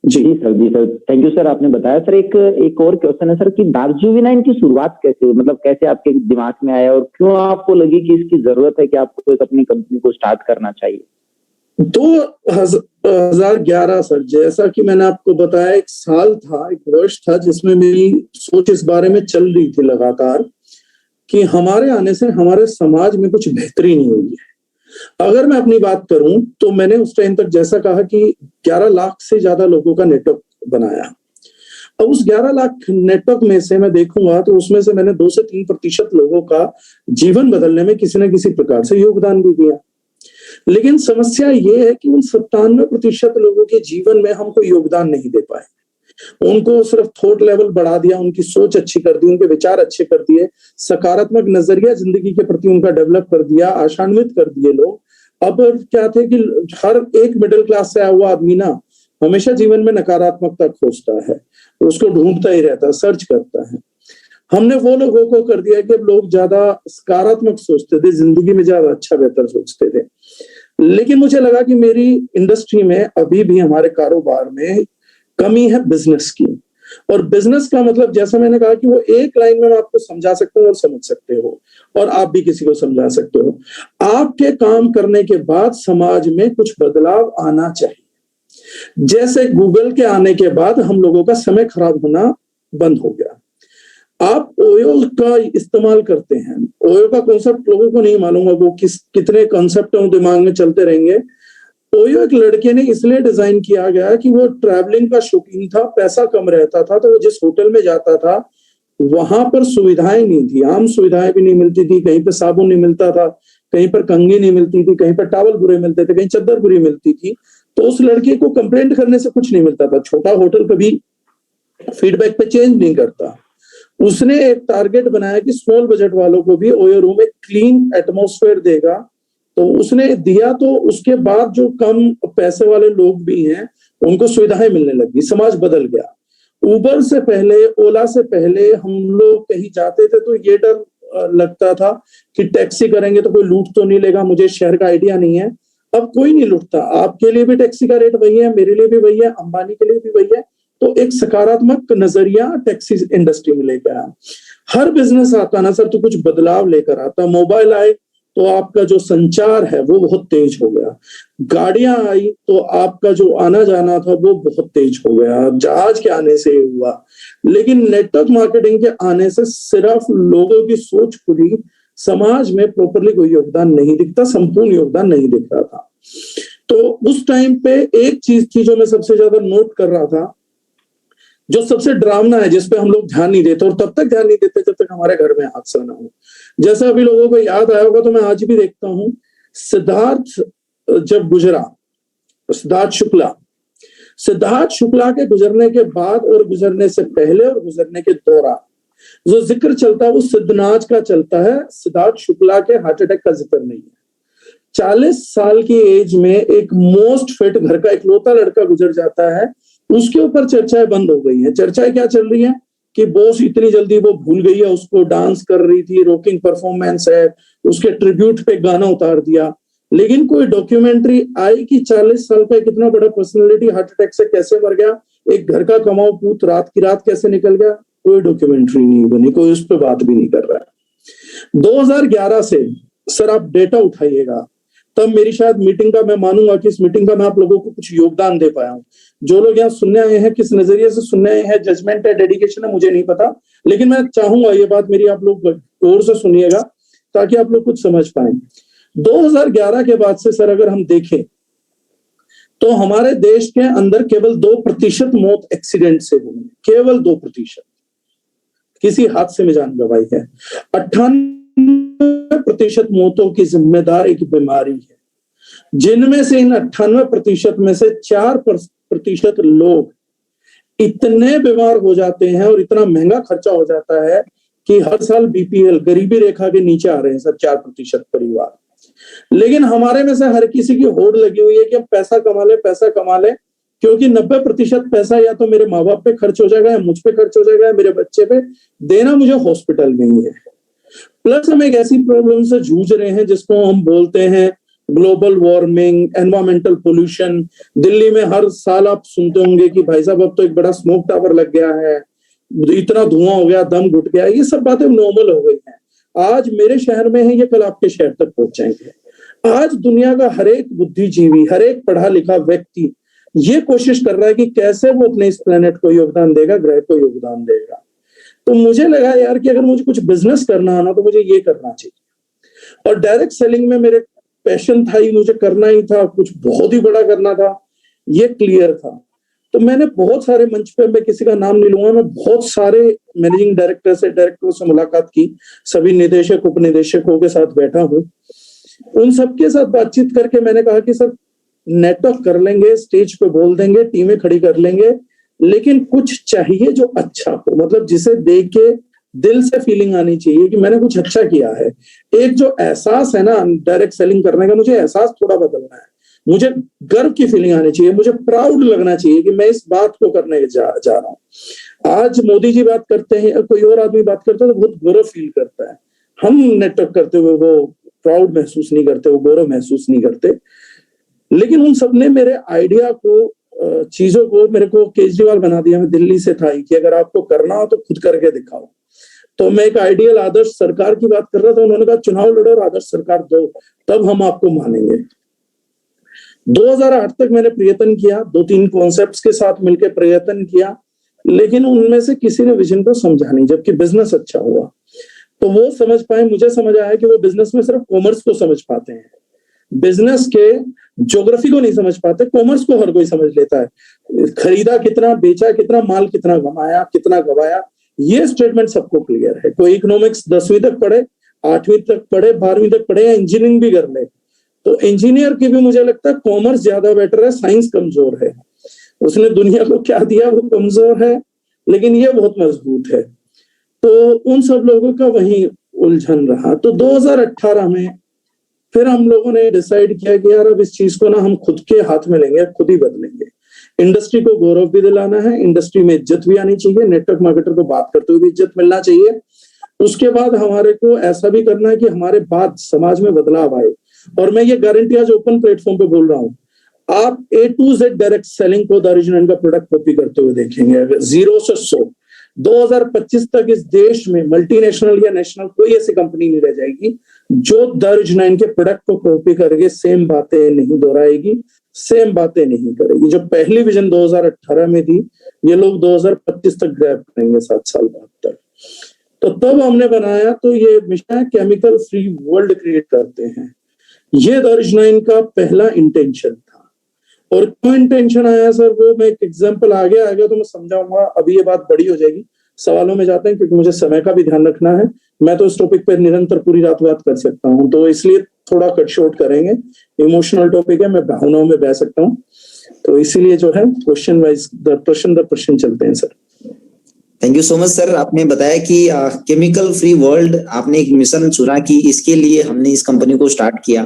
जी sir, जी sir, thank you sir, आपने बताया। सर एक और क्वेश्चन है सर कि दार्जिलिंग की शुरुआत कैसे हुई, मतलब कैसे आपके दिमाग में आया और क्यों आपको लगी कि इसकी जरूरत है कि आपको एक अपनी कंपनी को स्टार्ट करना चाहिए? 2011 सर, जैसा कि मैंने आपको बताया, एक साल था, एक वर्ष था जिसमें मेरी सोच इस बारे में चल रही थी लगातार कि हमारे आने से हमारे समाज में कुछ बेहतरी नहीं हुई है। अगर मैं अपनी बात करूं तो मैंने उस टाइम तक जैसा कहा कि 11 लाख से ज्यादा लोगों का नेटवर्क बनाया। अब उस 11 लाख नेटवर्क में से मैं देखूंगा तो उसमें से मैंने 2 से 3% लोगों का जीवन बदलने में किसी न किसी प्रकार से योगदान भी दिया। लेकिन समस्या ये है कि उन 97% लोगों के जीवन में हम कोई योगदान नहीं दे पाए। उनको सिर्फ थॉट लेवल बढ़ा दिया, उनकी सोच अच्छी कर दी, उनके विचार अच्छे कर दिए, सकारात्मक नजरिया जिंदगी के प्रति उनका डेवलप कर दिया, आशान्वित कर दिए लोग। अब क्या थे कि हर एक मिडिल क्लास से आया हुआ आदमी ना हमेशा जीवन में नकारात्मकता खोजता है, उसको ढूंढता ही रहता है, सर्च करता है। हमने वो लोगों को कर दिया कि अब लोग ज्यादा सकारात्मक सोचते थे, जिंदगी में ज्यादा अच्छा बेहतर सोचते थे। लेकिन मुझे लगा कि मेरी इंडस्ट्री में अभी भी हमारे कारोबार में कमी है बिजनेस की। और बिजनेस का मतलब जैसा मैंने कहा कि वो एक लाइन में मैं आपको समझा सकता हूँ और समझ सकते हो, और आप भी किसी को समझा सकते हो। आपके काम करने के बाद समाज में कुछ बदलाव आना चाहिए। जैसे गूगल के आने के बाद हम लोगों का समय खराब होना बंद हो गया। आप ओयो का इस्तेमाल करते हैं, ओयो का कॉन्सेप्ट लोगों को नहीं मालूम है, वो कितने कॉन्सेप्ट दिमाग में चलते रहेंगे। ओयो एक लड़के ने इसलिए डिजाइन किया गया कि वो ट्रैवलिंग का शौकीन था, पैसा कम रहता था, तो वो जिस होटल में जाता था वहां पर सुविधाएं नहीं थी, आम सुविधाएं भी नहीं मिलती थी, कहीं पर साबुन नहीं मिलता था, कहीं पर कंघी नहीं मिलती थी, कहीं पर टावल बुरे मिलते थे, कहीं चद्दर बुरी मिलती थी। तो उस लड़के को कंप्लेंट करने से कुछ नहीं मिलता था। छोटा होटल कभी फीडबैक पे चेंज नहीं करता। उसने एक टारगेट बनाया कि स्मॉल बजट वालों को भी ओयो रूम एक क्लीन एटमॉस्फेयर देगा। तो उसने दिया, तो उसके बाद जो कम पैसे वाले लोग भी हैं उनको सुविधाएं मिलने लगी, समाज बदल गया। उबर से पहले, ओला से पहले हम लोग कहीं जाते थे तो ये डर लगता था कि टैक्सी करेंगे तो कोई लूट तो नहीं लेगा, मुझे शहर का आइडिया नहीं है। अब कोई नहीं लूटता, आपके लिए भी टैक्सी का रेट वही है, मेरे लिए भी वही है, अंबानी के लिए भी वही है। तो एक सकारात्मक नजरिया टैक्सी इंडस्ट्री में लेकर आया। हर बिजनेस आता ना सर तो कुछ बदलाव लेकर आता। मोबाइल आए तो आपका जो संचार है वो बहुत तेज हो गया, गाड़ियां आई तो आपका जो आना जाना था वो बहुत तेज हो गया, जहाज के आने से हुआ। लेकिन नेटवर्क मार्केटिंग के आने से सिर्फ लोगों की सोच खुली, समाज में प्रॉपरली कोई योगदान नहीं दिखता, संपूर्ण योगदान नहीं दिख रहा था। तो उस टाइम पे एक चीज थी जो मैं सबसे ज्यादा नोट कर रहा था, जो सबसे डरावना है, जिसपे हम लोग ध्यान नहीं देते, और तब तक ध्यान नहीं देते जब तक हमारे घर में हादसा ना हो। जैसा अभी लोगों को याद आया होगा, तो मैं आज भी देखता हूँ, सिद्धार्थ जब गुजरा, सिद्धार्थ शुक्ला के गुजरने के बाद और गुजरने से पहले और गुजरने के दौरान जो जिक्र चलता है वो सिद्धनाथ का चलता है, सिद्धार्थ शुक्ला के हार्ट अटैक का जिक्र नहीं है। 40 साल की एज में एक मोस्ट फिट घर का इकलौता लड़का गुजर जाता है, उसके ऊपर चर्चाएं बंद हो गई हैं। चर्चाएं क्या चल रही है कि बॉस इतनी जल्दी वो भूल गई है उसको, डांस कर रही थी, रॉकिंग परफॉर्मेंस है, उसके ट्रिब्यूट पे गाना उतार दिया। लेकिन कोई डॉक्यूमेंट्री आई कि 40 साल का कितना बड़ा पर्सनालिटी हार्ट अटैक से कैसे मर गया, एक घर का कमाऊ पूत रात की रात कैसे निकल गया, कोई डॉक्यूमेंट्री नहीं बनी, कोई उस पर बात भी नहीं कर रहा है। 2011 से सर आप डेटा उठाइएगा, तब मेरी शायद मीटिंग का, मैं मानूंगा कि इस मीटिंग का मैं आप लोगों को कुछ योगदान दे पाया हूं। जो लोग यहाँ सुनने आए हैं, किस नजरिए से सुनने आए हैं, जजमेंट है, डेडिकेशन है, मुझे नहीं पता, लेकिन मैं चाहूंगा ये बात मेरी आप लोग गौर से सुनिएगा ताकि आप लोग कुछ समझ पाए। 2011 के बाद से सर अगर हम देखें तो हमारे देश के अंदर केवल 2% मौत एक्सीडेंट से हुई, केवल 2%। किसी हादसे में जान गंवाई है। 98% मौतों की जिम्मेदार एक बीमारी है, जिनमें से इन 98% में से 4% लोग इतने बीमार हो जाते हैं और इतना महंगा खर्चा हो जाता है कि हर साल बीपीएल, गरीबी रेखा के नीचे आ रहे हैं सर 4% परिवार। लेकिन हमारे में से हर किसी की होड़ लगी हुई है कि हम पैसा कमा ले, पैसा कमा ले, क्योंकि 90% पैसा या तो मेरे माँ बाप पे खर्च हो जाएगा, या मुझ पे खर्च हो जाएगा, या मेरे बच्चे पे, देना मुझे हॉस्पिटल नहीं है। प्लस हम एक ऐसी प्रॉब्लम से जूझ रहे हैं जिसको हम बोलते हैं global warming, environmental pollution. Delhi में हर साल आप सुनते होंगे कि भाई साहब अब तो एक बड़ा स्मोक टावर लग गया है, इतना धुआं हो गया, दम घुट गया। ये सब बातें नॉर्मल हो गई हैं। आज मेरे शहर में है, ये कल आपके शहर तक पहुंच जाएंगे। आज दुनिया का हर एक बुद्धिजीवी, हर एक पढ़ा लिखा व्यक्ति ये कोशिश कर रहा है कि कैसे वो अपने इस प्लेनेट को योगदान देगा, ग्रह को योगदान देगा। तो मुझे लगा यार कि अगर मुझे कुछ बिजनेस करना है ना तो मुझे ये करना चाहिए। और डायरेक्ट सेलिंग में मेरे पैशन था ही, मुझे करना ही था, कुछ बहुत ही बड़ा करना था, ये क्लियर था। तो मैंने बहुत सारे मंच पे, मैं किसी का नाम नहीं लूंगा, मैं बहुत सारे मैनेजिंग डायरेक्टरों से मुलाकात की, सभी निदेशक उपनिदेशकों के साथ बैठा हूं। उन सबके साथ बातचीत करके मैंने कहा कि सर नेटवर्क कर लेंगे, स्टेज पे बोल देंगे, टीमें खड़ी कर लेंगे, लेकिन कुछ चाहिए जो अच्छा हो, मतलब जिसे देख के दिल से फीलिंग आनी चाहिए कि मैंने कुछ अच्छा किया है। एक जो एहसास है ना डायरेक्ट सेलिंग करने का, मुझे एहसास थोड़ा बदलना है। मुझे गर्व की फीलिंग आनी चाहिए, मुझे प्राउड लगना चाहिए कि मैं इस बात को करने जा रहा हूँ। आज मोदी जी बात करते हैं, कोई और आदमी बात करता है तो बहुत गौरव फील करता है। हम नेटवर्क करते हुए वो प्राउड महसूस नहीं करते, वो गौरव महसूस नहीं करते। लेकिन उन सबने मेरे आइडिया को, चीजों को, मेरे को केजरीवाल बना दिया। मैं दिल्ली से था ही कि अगर आपको करना हो तो खुद करके दिखाओ। तो मैं एक आइडियल आदर्श सरकार की बात कर रहा था, उन्होंने कहा चुनाव लड़ो और आदर्श सरकार दो, तब हम आपको मानेंगे। 2008 तक मैंने प्रयत्न किया, 2-3 कॉन्सेप्ट्स के साथ मिलकर प्रयत्न किया, लेकिन उनमें से किसी ने विजन को समझा नहीं। जबकि बिजनेस अच्छा हुआ तो वो समझ पाए। मुझे समझ आया कि वो बिजनेस में सिर्फ कॉमर्स को समझ पाते हैं, बिजनेस के ज्योग्राफी को नहीं समझ पाते। कॉमर्स को हर कोई समझ लेता है, खरीदा कितना, बेचा कितना, माल कितना कमाया, कितना गवाया, ये स्टेटमेंट सबको क्लियर है। कोई इकोनॉमिक्स 10वीं तक पढ़े, 8वीं तक पढ़े, 12वीं तक पढ़े, या इंजीनियरिंग भी कर ले, तो इंजीनियर की भी मुझे लगता है कॉमर्स ज्यादा बेटर है, साइंस कमजोर है। उसने दुनिया को क्या दिया वो कमजोर है, लेकिन ये बहुत मजबूत है। तो उन सब लोगों का वही उलझन रहा। तो 2018 में फिर हम लोगों ने डिसाइड किया कि यार अब इस चीज को ना हम खुद के हाथ में लेंगे, खुद ही बदलेंगे। इंडस्ट्री को गौरव भी दिलाना है, इंडस्ट्री में इज्जत भी आनी चाहिए, नेटवर्क मार्केटर को बात करते हुए भी इज्जत मिलना चाहिए। उसके बाद हमारे को ऐसा भी करना है कि हमारे बाद समाज में बदलाव आए। और मैं ये गारंटी आज ओपन प्लेटफॉर्म पे बोल रहा हूँ, आप A to Z direct selling को द ओरिजिनल का प्रोडक्ट कॉपी करते हुए देखेंगे, 0 से 100। 2025 तक इस देश में मल्टीनेशनल या नेशनल कोई ऐसी कंपनी नहीं रह जाएगी जो द ओरिजिनल के प्रोडक्ट को कॉपी करके सेम बातें नहीं दोहराएगी, सेम बातें नहीं करेगी। जो पहली विजन 2018 में थी, ये लोग 2025 तक ग्रैब करेंगे, 7 साल बाद तक। तो तब हमने बनाया, तो ये मिशन है केमिकल फ्री वर्ल्ड क्रिएट करते हैं। ये द ओरिजिनल का पहला इंटेंशन था। और क्यों इंटेंशन आया सर, वो मैं एक एग्जांपल आगे आ गया तो मैं समझाऊंगा। अभी ये बात बड़ी हो जाएगी, सवालों में जाते हैं क्योंकि मुझे समय का भी ध्यान रखना है। मैं तो इस टॉपिक पर निरंतर पूरी रात बात कर सकता हूँ, तो इसलिए थोड़ा कट शॉर्ट करेंगे। इमोशनल टॉपिक है, मैं भावनाओं में बह सकता हूँ, तो इसीलिए जो है क्वेश्चन वाइज प्रश्न चलते हैं sir. Thank you so much sir. आपने बताया कि केमिकल फ्री वर्ल्ड आपने एक मिशन चुना कि इसके लिए हमने इस कंपनी को स्टार्ट किया।